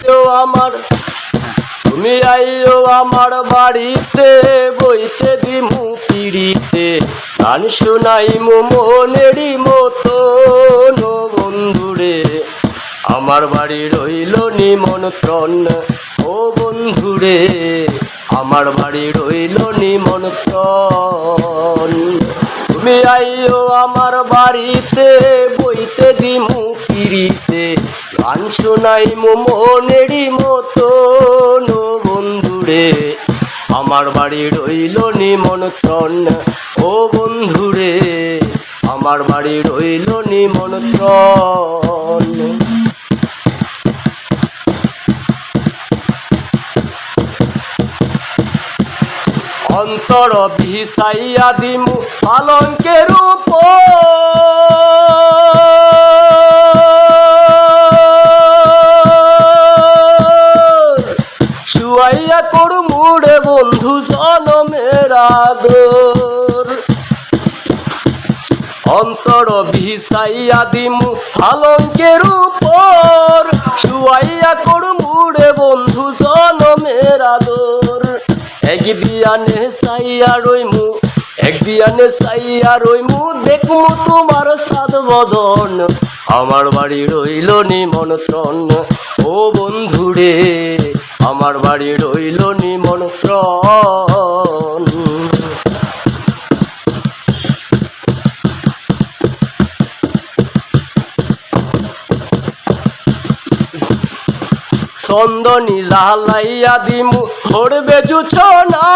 আইও আমার, তুমি আইও আমার বাড়িতে, বইতে দিমু পিড়িতে, গান শোনাইমু মনেরই মতন বন্ধুরে। আমার বাড়ি রইল নিমন্ত্রণ ও বন্ধুরে, আমার বাড়ি রইল নিমন্ত্রণ। তুমি আইও আমার বাড়িতে, বইতে দিমু পিড়িতে, গান শোনাইমু মনেরই মতন বন্ধুরে। আমার বাড়ি রইল নিমন্ত্রণ ও বন্ধুরে, আমার বাড়ি রইল নিমন্ত্রণ। অন্তর ভিসাইয়া দিমু পালঙ্কের উপর, শুয়াইয়া করমু রে বন্ধু জনমের আদর। অন্তর ভিসাইয়া দিমু পালঙ্কের উপর, শুয়াইয়া করমু রে বন্ধু জনমের আদর। একদিয়ানে চাইয়া রইমু, একদিয়ানে চাইয়া রইমু, দেখমু তোমার সাদ বদন। আমার বাড়ি রইল নিমন্ত্রণ ও বন্ধুরে, আমার বাড়ি রইল নিমন্ত্রণ। চন্দনী জ্বালাইয়া দিমু ধরবে জুছনা,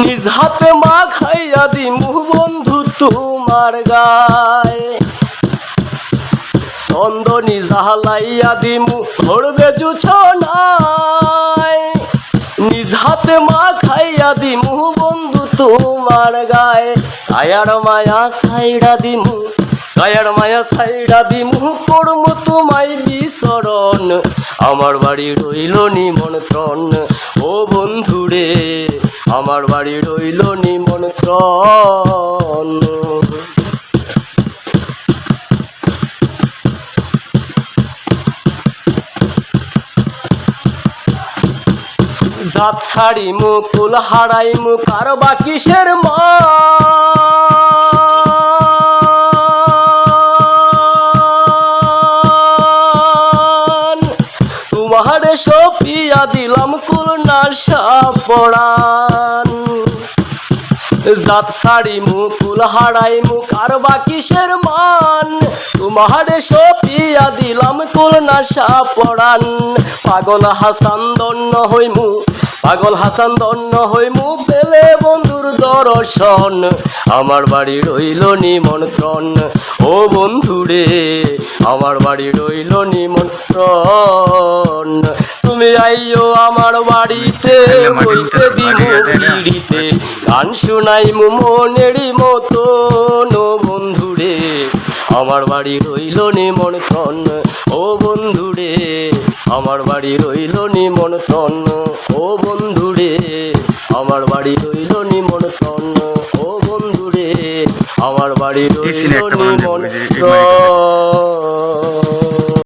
নিজ হাতে মাখাইয়া দিমু বন্ধু তোমার গায়ে। চন্দনী জ্বালাইয়া দিমু ধরবে জুছনায়, নিজ হাতে মাখাইয়া দিমু বন্ধু তোমার গায়ে। কায়ার মায়া সাইডা দিমু, কায়ার মায়া সাইডা দিমু, করমু তোমায় বিচরণ। আমার বাড়ি রইল নিমন্ত্রণ ও বন্ধুরে, আমার বাড়ি রইল নিমন্ত্রণ। জাত ছাড়িমু কুল হারাইমু, কার বা কিসের মান। তোমারে সপিয়া দিলাম কুল নাশা পড়ান। জাত ছাড়িমু কুল হারাইমু, কার বা কিসের মান। তোমারে সপিয়া দিলাম কুল নাশা পড়ান। পাগল হাসান দন্ন হইমু, পাগল হাসান দন্ন হইমু, পেলে বন্ধুর দর্শন। আমার বাড়ি রইল নিমন্ত্রণ ও বন্ধুরে, আমার বাড়ি রইল নিমন্ত্রণ। তুমি আইও আমার বাড়িতে, বইতে দিমু পিড়িতে, গান শোনাইমু মনেরই মতন বন্ধুরে। আমার বাড়ি রইল নিমন্ত্রণ ও বন্ধুরে, আমার বাড়ি রইল নিমন্ত্রণ ও বন্ধুরে, আমার বাড়ি রইল নিমন্ত্রণ ও বন্ধুরে, আমার বাড়ি রইল নিমন্ত্রণ।